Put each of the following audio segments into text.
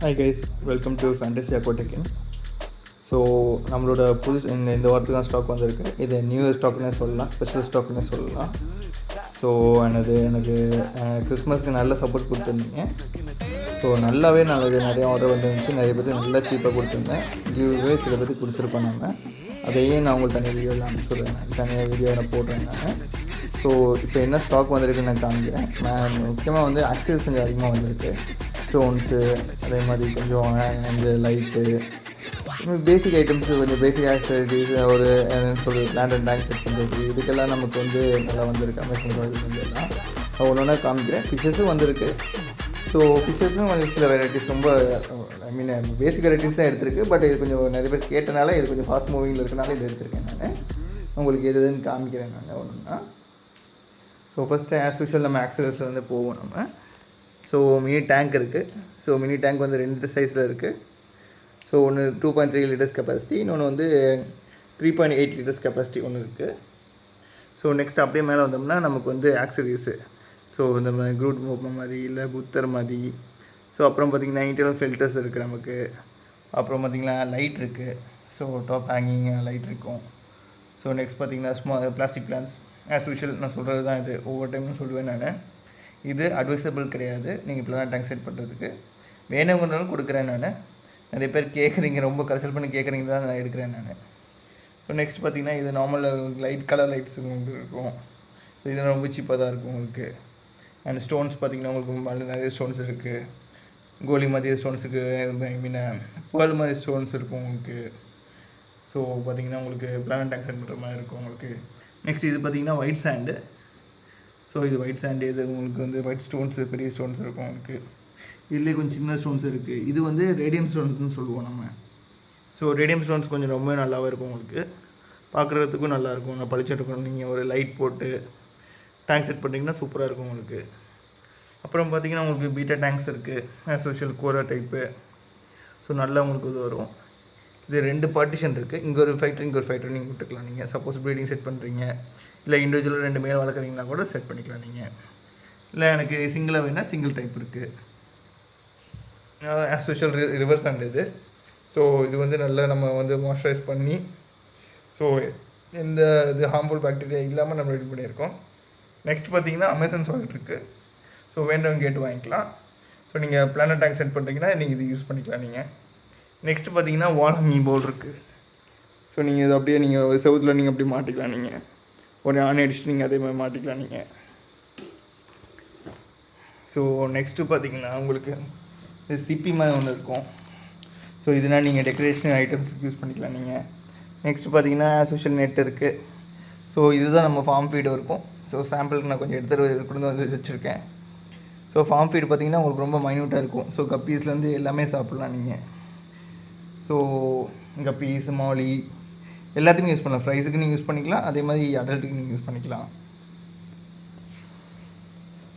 Hi guys, welcome to fantasy aquadecking. So நம்மளோட இந்த வாரத்துக்கு தான் ஸ்டாக் வந்திருக்கு. இது நியூ இயர் ஸ்டாக்னே சொல்லலாம், ஸ்பெஷல் ஸ்டாக்னே சொல்லலாம். ஸோ எனக்கு கிறிஸ்மஸ்க்கு நல்ல சப்போர்ட் கொடுத்துருந்தீங்க. ஸோ நல்லாவே நிறைய ஆர்டர் வந்துருந்துச்சு. நிறைய பேர் நல்லா சீப்பாக கொடுத்துருந்தேன். கிவ்வே சில பேருக்கு கொடுத்துருப்பேன். அதையும் நான் உங்களுக்கு தனியாக வீடியோவில் அனுப்பிச்சுடுறேன், தனியாக வீடியோ நான் போடுறேன் நான். ஸோ இப்போ என்ன ஸ்டாக் வந்திருக்குன்னு நான் காமிக்கிறேன். நான் முக்கியமாக வந்து ஆக்சஸரிஸ் கொஞ்சம் அதிகமாக வந்திருக்கு. ஸ்டோன்ஸு, அதே மாதிரி கொஞ்சம் இந்த லைட்டு, பேசிக் ஐட்டம்ஸு, கொஞ்சம் பேசிக் ஆக்சஸரிஸ், ஒரு லேண்ட் அண்ட் டேங்க் செட் பண்ணுறது, இதுக்கெல்லாம் நமக்கு வந்து நல்லா வந்திருக்கு. அமேசான் எல்லாம் ஒன்று ஒன்றா காமிக்கிறேன். ஃபிஷ்ஷஸும் வந்திருக்கு. ஸோ ஃபிஷ்ஷஸும் சில வெரைட்டிஸ் ரொம்ப பேசிக் வெரைட்டிஸ் தான் எடுத்திருக்கு. பட் இது கொஞ்சம் நிறைய பேர் கேட்டனால இது கொஞ்சம் ஃபாஸ்ட் மூவிங்கில் இருக்கனால இது எடுத்திருக்கேன் நான். உங்களுக்கு எதுன்னு காமிக்கிறேன் நான் ஒன்றுனா. ஸோ ஃபஸ்ட்டு ஆஸ் யூஷுவல் நம்ம ஆக்சஸரிஸில் வந்து போவோம் நம்ம. ஸோ மினி டேங்க் இருக்குது. ஸோ மினி டேங்க் வந்து 2 சைஸில் இருக்குது. ஸோ ஒன்று 2.3 லிட்டர்ஸ் கெப்பாசிட்டி, இன்னொன்று வந்து 3.8 லிட்டர்ஸ் கெப்பாசிட்டி ஒன்று இருக்குது. ஸோ நெக்ஸ்ட் அப்படியே மேலே வந்தோம்னா நமக்கு வந்து ஆக்சஸரிஸு. ஸோ இந்த க்ரூட் மூவ் மாதிரி, இல்லை புத்தர் மாதிரி. ஸோ அப்புறம் பார்த்திங்கன்னா இன்டர்னல் ஃபில்டர்ஸ் இருக்குது நமக்கு. அப்புறம் பார்த்திங்கன்னா லைட் இருக்குது. ஸோ டாப் ஹேங்கிங் லைட் இருக்கும். ஸோ நெக்ஸ்ட் பார்த்திங்கன்னா பிளாஸ்டிக் பிளான்ஸ். ஆஸ் யூஷுவல் நான் சொல்கிறது தான், இது ஒவ்வொரு டைமும் சொல்லுவேன் நான். இது அட்வைசபிள் கிடையாது நீங்கள் பிளான் டேங்க் செட் பண்ணுறதுக்கு. வேணுங்கிறனாலும் கொடுக்குறேன் நான். நிறைய பேர் கேட்குறீங்க, ரொம்ப கன்சல்ட் பண்ணி கேட்குறீங்க தான் நான் எடுக்கிறேன் நான். ஸோ நெக்ஸ்ட் பார்த்திங்கன்னா இது நார்மல் லைட் கலர் லைட்ஸ் உங்களுக்கு இருக்கும். ஸோ இது ரொம்ப சீப்பாக தான் இருக்கும் உங்களுக்கு. அண்ட் ஸ்டோன்ஸ் பார்த்திங்கன்னா உங்களுக்கு நிறைய ஸ்டோன்ஸ் இருக்குது. கோலி மாதிரி ஸ்டோன்ஸுக்கு, பேர்ல் மாதிரி ஸ்டோன்ஸ் இருக்கும் உங்களுக்கு. ஸோ பார்த்திங்கன்னா உங்களுக்கு பிளான் டேங்க் செட் பண்ணுற மாதிரி இருக்கும் உங்களுக்கு. நெக்ஸ்ட் இது பார்த்திங்கன்னா ஒயிட் சாண்டு. ஸோ இது ஒயிட் சாண்டு, இது உங்களுக்கு வந்து ஒயிட் ஸ்டோன்ஸு, பெரிய ஸ்டோன்ஸ் இருக்கும் உங்களுக்கு. இதுலேயே கொஞ்சம் சின்ன ஸ்டோன்ஸ் இருக்குது. இது வந்து ரேடியம் ஸ்டோன்ஸ்னு சொல்லுவோம் நம்ம. ஸோ ரேடியம் ஸ்டோன்ஸ் கொஞ்சம் ரொம்ப நல்லாவே இருக்கும் உங்களுக்கு. பார்க்குறதுக்கும் நல்லாயிருக்கும், நான் பழிச்சிட்ருக்கணும். நீங்கள் ஒரு லைட் போட்டு டேங்க் செட் பண்ணிங்கன்னா சூப்பராக இருக்கும் உங்களுக்கு. அப்புறம் பார்த்திங்கன்னா உங்களுக்கு பீட்டா டேங்க்ஸ் இருக்குது, சோஷியல் கோரா டைப்பு. ஸோ நல்லா உங்களுக்கு இது வரும். இது 2 பார்ட்டிஷன் இருக்குது. இங்கே ஒரு ஃபைட்டர், இங்கே ஒரு ஃபைட்டர் நீங்கள் விட்டுக்கலாம். நீங்கள் சப்போஸ் ப்ரீடிங் செட் பண்ணுறீங்க, இல்லை இண்டிவிஜுவலாக 2 மேல் வளர்க்குறீங்கன்னா கூட செட் பண்ணிக்கலாம் நீங்கள். இல்லை எனக்கு சிங்கிளாக வேணால் சிங்கிள் டைப் இருக்குது. ஆஸ் யூஷுவல் ரிவர்ஸ் ஹேண்ட் இது. ஸோ இது வந்து நல்லா நம்ம வந்து மாய்ஸ்சரைஸ் பண்ணி, ஸோ எந்த இது ஹார்ம்ஃபுல் பாக்டீரியா இல்லாமல் நம்ம ரெடி பண்ணியிருக்கோம். நெக்ஸ்ட் பார்த்திங்கன்னா அமேசான் சால்ட் இருக்குது. ஸோ வேண்டவங்க கேட்டு வாங்கிக்கலாம். ஸோ நீங்கள் பிளானட் டேங்க் செட் பண்ணுறீங்கன்னா நீங்கள் இது யூஸ் பண்ணிக்கலாம் நீங்கள். நெக்ஸ்ட்டு பார்த்திங்கன்னா வால் ஹேங்கிங் பவுல் இருக்குது. ஸோ நீங்கள் இது அப்படியே நீங்கள் செவுத்தில் நீங்கள் அப்படி மாட்டிக்கலாம். நீங்கள் ஒரு ஆணி அடிச்சுட்டு நீங்கள் அதே மாதிரி மாட்டிக்கலாம் நீங்கள். ஸோ நெக்ஸ்ட்டு பார்த்திங்கன்னா உங்களுக்கு இது சிப்பி மாதிரி ஒன்று இருக்கும். ஸோ இதனால் நீங்கள் டெக்கரேஷன் ஐட்டம்ஸுக்கு யூஸ் பண்ணிக்கலாம் நீங்கள். நெக்ஸ்ட்டு பார்த்திங்கன்னா சோஷியல் நெட் இருக்குது. ஸோ இதுதான் நம்ம ஃபார்ம் ஃபீடு இருக்கும். ஸோ சாம்பிளுக்கு நான் கொஞ்சம் எடுத்துகிட்டு கொண்டு வந்து வச்சுருக்கேன். ஸோ ஃபார்ம் ஃபீடு பார்த்திங்கன்னா உங்களுக்கு ரொம்ப மைன்யூட்டாக இருக்கும். ஸோ கப்பீஸ்லேருந்து எல்லாமே சாப்பிட்லாம் நீங்கள். ஸோ கப்பீஸ், மாலி எல்லாத்துக்கும் யூஸ் பண்ணலாம். ஃப்ரைஸுக்கு நீங்கள் யூஸ் பண்ணிக்கலாம், அதே மாதிரி அடல்ட்டுக்கு நீங்கள் யூஸ் பண்ணிக்கலாம்.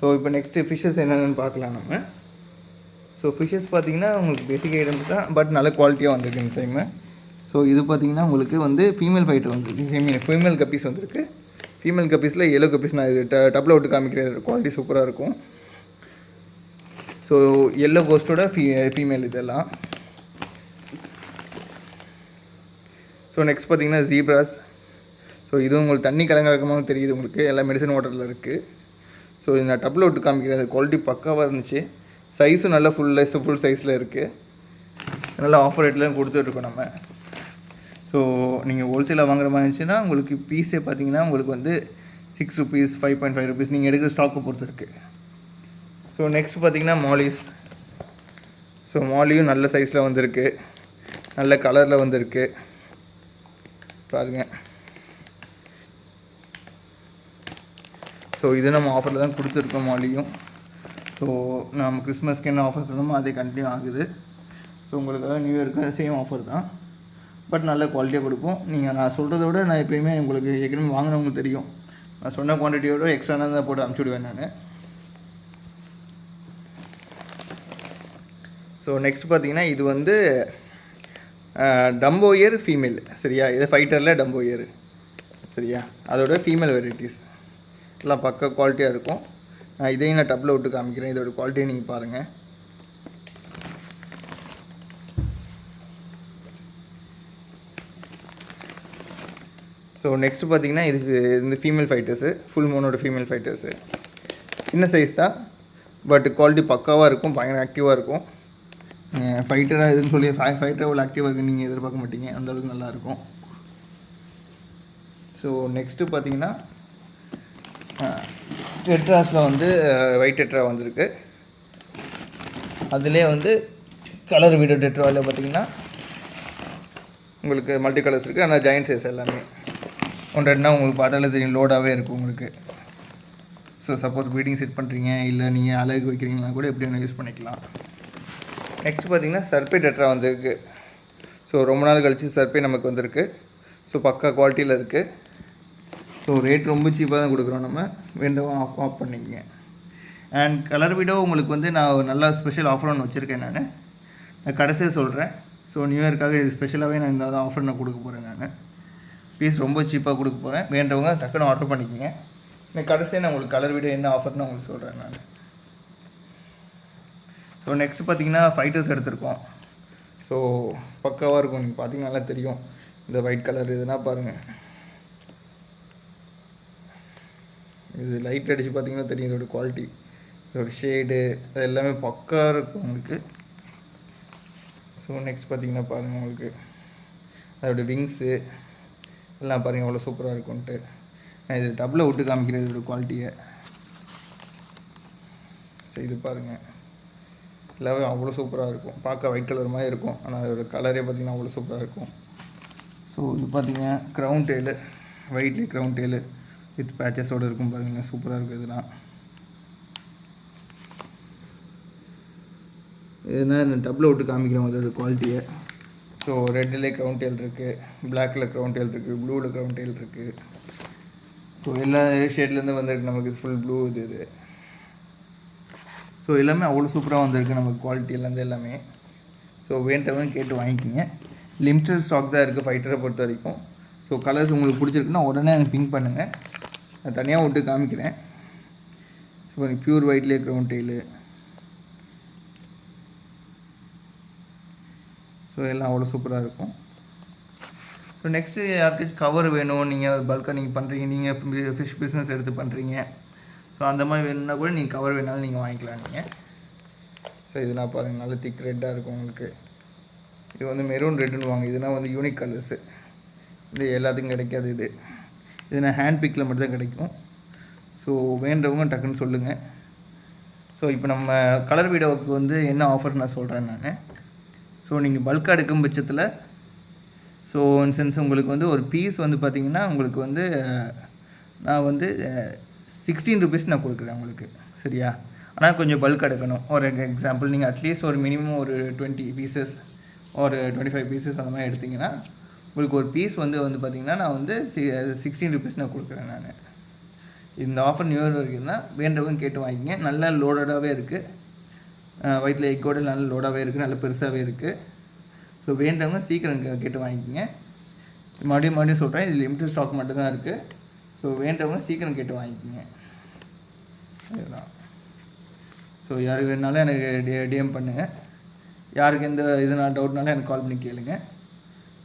ஸோ இப்போ நெக்ஸ்ட்டு ஃபிஷ்ஷஸ் என்னென்னு பார்க்கலாம் நம்ம. ஸோ ஃபிஷ்ஷஸ் பார்த்திங்கன்னா உங்களுக்கு பேசிக் ஐட்டம்ஸ் தான், பட் நல்ல குவாலிட்டியாக வந்திருக்கு இந்த டைமு. ஸோ இது பார்த்திங்கன்னா உங்களுக்கு வந்து ஃபீமேல் ஃபைட்டர் வந்துருக்கு, ஃபீமேல் கப்பீஸ் வந்துருக்கு. ஃபீமேல் கப்பீஸில் எல்லோ கப்பீஸ் நான் இது டப்பில் விட்டு காமிக்கிறேன். குவாலிட்டி சூப்பராக இருக்கும். ஸோ எல்லோ கோஸ்ட்டோட ஃபீமேல் இதெல்லாம். ஸோ நெக்ஸ்ட் பார்த்திங்கன்னா ஜீப்ராஸ். ஸோ இதுவும் உங்களுக்கு தண்ணி கலங்கமாக தெரியுது உங்களுக்கு, எல்லாம் மெடிசன் வாட்டரில் இருக்குது. ஸோ இது நான் டப்பில் விட்டு காமிக்கிறேன். அது குவாலிட்டி பக்காவாக இருந்துச்சு. சைஸும் நல்லா ஃபுல் சைஸில் இருக்குது. நல்லா ஆஃபர் ரேட்டில் கொடுத்துட்ருக்கோம் நம்ம. ஸோ நீங்கள் ஹோல்சேலாக வாங்குற மாதிரி இருந்துச்சுன்னா உங்களுக்கு பீஸே பார்த்திங்கன்னா உங்களுக்கு வந்து 6 rupees, 5.5 rupees நீங்கள் எடுக்கிற ஸ்டாக்கை பொறுத்து இருக்குது. ஸோ நெக்ஸ்ட் பார்த்திங்கன்னா மாலிஸ். ஸோ மாலியும் நல்ல சைஸில் வந்திருக்கு, நல்ல கலரில் வந்திருக்கு பாருங்கள். ஸோ இது நம்ம ஆஃபரில் தான் கொடுத்துருக்கோம் மாலியும். ஸோ நம்ம கிறிஸ்மஸ்க்கு என்ன ஆஃபர் சொல்லணுமோ அதே கண்டினியூ ஆகுது. ஸோ உங்களுக்காக நியூ இயருக்கு சேம் ஆஃபர் தான், பட் நல்ல குவாலிட்டியாக கொடுப்போம். நீங்கள் நான் சொல்கிறத விட நான் எப்போயுமே உங்களுக்கு ஏற்கனவே வாங்கினவங்களுக்கு தெரியும், நான் சொன்ன குவான்டிட்டியோட எக்ஸ்ட்ரா தான் போட்டு அனுப்பிச்சுடுவேன் நான். ஸோ நெக்ஸ்ட் பார்த்திங்கன்னா இது வந்து டம்போயர் ஃபீமேல், சரியா? இது ஃபைட்டரில் டம்போயர், சரியா? அதோட ஃபீமேல் வெரைட்டிஸ் எல்லாம் பக்கா குவாலிட்டியாக இருக்கும். இதையும் நான் டப்பில் விட்டு காமிக்கிறேன். இதோட குவாலிட்டியை நீங்கள் பாருங்கள். ஸோ நெக்ஸ்ட்டு பார்த்தீங்கன்னா இதுக்கு இந்த ஃபீமேல் ஃபைட்டர்ஸு, ஃபுல் மூனோட ஃபீமேல் ஃபைட்டர்ஸு. சின்ன சைஸ் தான், பட் குவாலிட்டி பக்காவாக இருக்கும், பயங்கர ஆக்டிவாக இருக்கும். ஃபைட்டராக எதுன்னு சொல்லி ஃபைட்டர் எவ்வளோ ஆக்டிவாக இருக்குன்னு நீங்கள் எதிர்பார்க்க மாட்டீங்க, அந்தளவுக்கு நல்லாயிருக்கும். ஸோ நெக்ஸ்ட்டு பார்த்தீங்கன்னா டெட்ராஸில் வந்து ஒயிட் டெட்ரா வந்திருக்கு. அதிலே வந்து கலர் வீடியோ டெட்ராவில் பார்த்தீங்கன்னா உங்களுக்கு மல்டி கலர்ஸ் இருக்குது. ஆனால் ஜாயின்ட் சைஸ் எல்லாமே 1-2 உங்களுக்கு பார்த்தாலே தெரியும், லோடாகவே இருக்கும் உங்களுக்கு. ஸோ சப்போஸ் ப்ரீடிங் செட் பண்ணுறீங்க, இல்லை நீங்கள் அழகு வைக்கிறீங்கன்னா கூட எப்படி வேணும் யூஸ் பண்ணிக்கலாம். நெக்ஸ்ட் பார்த்தீங்கன்னா சர்பே டெட்ரா வந்திருக்கு. ஸோ ரொம்ப நாள் கழிச்சு சர்பே நமக்கு வந்திருக்கு. ஸோ பக்கா குவாலிட்டியில் இருக்குது. ஸோ ரேட் ரொம்ப சீப்பாக தான் கொடுக்குறோம், நம்ம வேண்டவும் ஆஃப் பண்ணிக்கங்க. அண்ட் கலர் வீடியோ உங்களுக்கு வந்து நான் நல்லா ஸ்பெஷல் ஆஃபர் ஒன்று வச்சுருக்கேன். நான் கடைசியாக சொல்கிறேன். ஸோ நியூ இயர்க்காக இது ஸ்பெஷலாகவே நான் இந்த ஆஃபர் நான் கொடுக்க போகிறேன். நான் பீஸ் ரொம்ப சீப்பாக கொடுக்க போகிறேன். வேண்டவங்க டக்குன்னு ஆர்டர் பண்ணிக்கோங்க. இந்த கடைசியாக நான் உங்களுக்கு கலர் வீடியோ என்ன ஆஃபர்னு உங்களுக்கு சொல்கிறேன் நான். ஸோ நெக்ஸ்ட்டு பார்த்தீங்கன்னா ஃபைட்டர்ஸ் எடுத்திருக்கோம். ஸோ பக்காவாக இருக்கும், நீங்கள் பார்த்தீங்கன்னா நல்லா தெரியும். இந்த ஒயிட் கலர் இதுனா பாருங்கள், இது லைட் அடித்து பார்த்தீங்கன்னா தெரியும் இதோட குவாலிட்டி, இதோட ஷேடு அது எல்லாமே பக்காவாக இருக்கும் உங்களுக்கு. ஸோ நெக்ஸ்ட் பார்த்தீங்கன்னா பாருங்கள், உங்களுக்கு அதோடய விங்ஸு எல்லாம் பாருங்கள் எவ்வளோ சூப்பராக இருக்கும்ன்ட்டு. நான் இது டப்பில் விட்டு காமிக்கிறேன் இதோட குவாலிட்டியை. ஸோ இது பாருங்கள், எல்லாமே அவ்வளோ சூப்பராக இருக்கும். பார்க்க ஒயிட் கலர் மாதிரி இருக்கும், ஆனால் அதோடய கலரே பார்த்திங்கன்னா அவ்வளோ சூப்பராக இருக்கும். ஸோ இது பார்த்திங்கன்னா க்ரௌன் டெயிலு, ஒயிட்லி க்ரௌன் டெயிலு வித் பேச்சஸோடு இருக்கும் பாருங்கள், சூப்பராக இருக்குது இதெல்லாம். இதுனா இந்த டப்பில் விட்டு காமிக்கிறோம் அதோட குவாலிட்டியை. ஸோ ரெட்டில் க்ரௌன் டெயில் இருக்குது, பிளாக்கில் க்ரௌன் டெயில் இருக்குது, ப்ளூவில் க்ரௌன் டெயில் இருக்குது. ஸோ எல்லா ஷேட்லேருந்து வந்திருக்கு நமக்கு ஃபுல் ப்ளூ இது. ஸோ எல்லாமே அவ்வளோ சூப்பராக வந்திருக்கு நமக்கு குவாலிட்டியிலேருந்து எல்லாமே. ஸோ வேண்டவங்க கேட்டு வாங்கிக்கிங்க. லிமிட்டட் ஸ்டாக் தான் இருக்குது ஃபைட்டரை பொறுத்த வரைக்கும். ஸோ கலர்ஸ் உங்களுக்கு பிடிச்சிருக்குன்னா உடனே எனக்கு பிங்க் பண்ணுங்கள், நான் தனியாக விட்டு காமிக்கிறேன். ஸோ ப்யூர் ஒயிட்லேயே க்ரௌன் டெயிலு. ஸோ எல்லாம் அவ்வளோ சூப்பராக இருக்கும். ஸோ நெக்ஸ்ட்டு யாருக்காச்சும் கவர் வேணும், நீங்கள் பல்காக நீங்கள் பண்ணுறீங்க, நீங்கள் ஃபிஷ் பிஸ்னஸ் எடுத்து பண்ணுறீங்க, ஸோ அந்த மாதிரி வேணும்னா கூட நீங்கள் கவர் வேணாலும் நீங்கள் வாங்கிக்கலாம் நீங்கள். ஸோ இதெல்லாம் பாருங்கள், நல்ல திக் ரெட்டாக இருக்கும் உங்களுக்கு. இது வந்து மெரூன் ரெட்டுன்னு வாங்க, இதெல்லாம் வந்து யூனிக் கலர்ஸு, இது எல்லாத்துக்கும் கிடைக்காது. இது நான் ஹேண்ட் பிக்கில் மட்டும் தான் கிடைக்கும். ஸோ வேண்டவங்க டக்குன்னு சொல்லுங்கள். ஸோ இப்போ நம்ம கலர் வீடியோவுக்கு வந்து என்ன ஆஃபர் நான் சொல்கிறேன் நான். ஸோ நீங்கள் பல்காக எடுக்கும் பட்சத்தில், ஸோ இன்சென்ஸ் உங்களுக்கு வந்து ஒரு பீஸ் வந்து பார்த்திங்கன்னா உங்களுக்கு வந்து நான் வந்து 16 ருபீஸ் நான் கொடுக்குறேன் உங்களுக்கு, சரியா? ஆனால் கொஞ்சம் பல்க் எடுக்கணும். ஒரு எக்ஸாம்பிள் நீங்கள் அட்லீஸ்ட் ஒரு மினிமம் ஒரு 20 பீசஸ் ஒரு 25 பீசஸ் அந்த மாதிரி எடுத்திங்கன்னா உங்களுக்கு ஒரு பீஸ் வந்து பார்த்திங்கன்னா நான் வந்து 16 ருபீஸ் நான் கொடுக்குறேன் நான். இந்த ஆஃபர் நியூ இயர் வரைக்கும் தான், வேண்டவங்க கேட்டு வாங்கிங்க. நல்லா லோடடாகவே இருக்குது, வயிற்றில் எக்கோட நல்ல லோடாகவே இருக்குது, நல்ல பெருசாகவே இருக்குது. ஸோ வேண்டவங்க சீக்கிரம் கேட்டு வாங்கிக்கிங்க. மறுபடியும் சொல்கிறேன், இது லிமிட்டட் ஸ்டாக் மட்டும்தான் இருக்குது. ஸோ வேண்டவங்க சீக்கிரம் கேட்டு வாங்கிக்கிங்க. அதுதான். ஸோ யாருக்கு வேணுனாலும் எனக்கு டிஎம் பண்ணுங்கள். யாருக்கு எந்த இதனால் டவுட்னாலும் எனக்கு கால் பண்ணி கேளுங்க.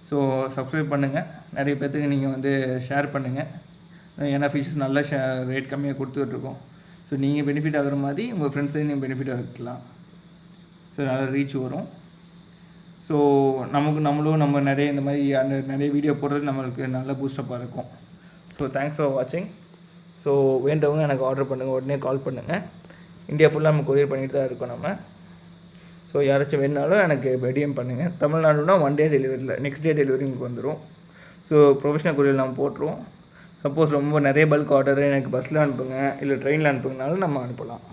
ஸோ சப்ஸ்கிரைப் பண்ணுங்கள், நிறைய பேர்த்துக்கு நீங்கள் வந்து ஷேர் பண்ணுங்கள். ஏன்னா ஃபிஷஸ் நல்லா ரேட் கம்மியாக கொடுத்துட்ருக்கோம். ஸோ நீங்கள் பெனிஃபிட் ஆகிற மாதிரி உங்கள் ஃப்ரெண்ட்ஸையும் நீங்கள் பெனிஃபிட் ஆகிக்கலாம். ஸோ நல்லா ரீச் வரும். ஸோ நம்ம நிறைய இந்த மாதிரி நிறைய வீடியோ போடுறது நம்மளுக்கு நல்ல பூஸ்டப்பாக இருக்கும். ஸோ தேங்க்ஸ் ஃபார் வாட்சிங். ஸோ வேண்டவங்க எனக்கு ஆர்டர் பண்ணுங்கள், உடனே கால் பண்ணுங்கள். இந்தியா ஃபுல்லாக நம்ம கொரியர் பண்ணிட்டு தான் இருக்கோம் நம்ம. ஸோ யாராச்சும் வேணுனாலும் எனக்கு டிஎம் பண்ணுங்கள். தமிழ்நாடுனா 1 டே டெலிவரியில், நெக்ஸ்ட் டே டெலிவரி உங்களுக்கு வந்துடும். ஸோ ப்ரொஃபஷனல் கொரியர் நம்ம போட்டுருவோம். சப்போஸ் ரொம்ப நிறைய பல்க் ஆர்டர் எனக்கு பஸ்ஸில் அனுப்புங்க இல்லை ட்ரெயினில் அனுப்புங்கனாலும் நம்ம அனுப்பலாம்.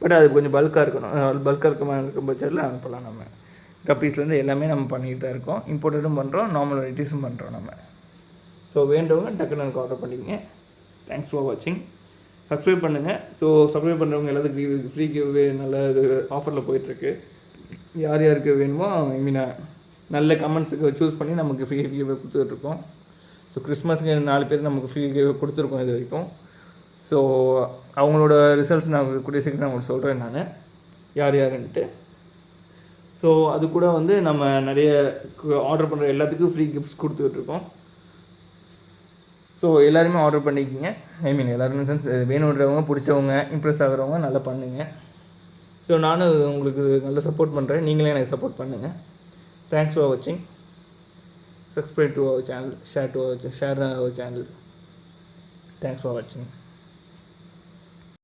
பட் அது கொஞ்சம் பல்காக இருக்கணும், பல்காக இருக்கும் பட்சத்தில் அனுப்பலாம். நம்ம கப்பீஸ்லேருந்து எல்லாமே நம்ம பண்ணிட்டு தான் இருக்கோம். இம்போர்ட்டடும் பண்ணுறோம், நார்மல் வெரைட்டிஸும் பண்ணுறோம் நம்ம. ஸோ வேண்டவங்க டக்குன்னு எனக்கு ஆர்டர் பண்ணிக்கங்க. தேங்க்ஸ் ஃபார் வாட்சிங். சப்ஸ்கிரைப் பண்ணுங்கள். ஸோ சப்ஸ்கிரைப் பண்ணுறவங்க எல்லாத்துக்கும் ஃப்ரீ கிவ்வே நல்ல இது ஆஃபரில் போயிட்டுருக்கு. யார் யாருக்கு வேணுமோ நல்ல கமெண்ட்ஸுக்கு சூஸ் பண்ணி நமக்கு ஃப்ரீ கிவ்வே கொடுத்துட்ருக்கோம். ஸோ கிறிஸ்மஸ்க்கு 4 பேர் நமக்கு ஃப்ரீ கிவ்வே கொடுத்துருக்கோம் இது வரைக்கும். ஸோ அவங்களோட ரிசல்ட்ஸ் நான் கூடிய சீக்கிரம் நான் உங்களுக்கு சொல்கிறேன் நான் யார் யாருன்ட்டு. ஸோ அது கூட வந்து நம்ம நிறைய ஆர்டர் பண்ணுற எல்லாத்துக்கும் ஃப்ரீ கிஃப்ட்ஸ் கொடுத்துட்ருக்கோம். ஸோ எல்லாருமே ஆர்டர் பண்ணிக்கிங்க. ஐ மீன் எல்லாருமே சென்ஸ் வேணுன்றவங்க, பிடிச்சவங்க, இம்ப்ரெஸ் ஆகிறவங்க நல்லா பண்ணுங்கள். ஸோ நானும் உங்களுக்கு நல்லா சப்போர்ட் பண்ணுறேன், நீங்களே எனக்கு சப்போர்ட் பண்ணுங்கள். தேங்க்ஸ் ஃபார் வாட்சிங். Subscribe to our channel, share our channel. Thanks for watching.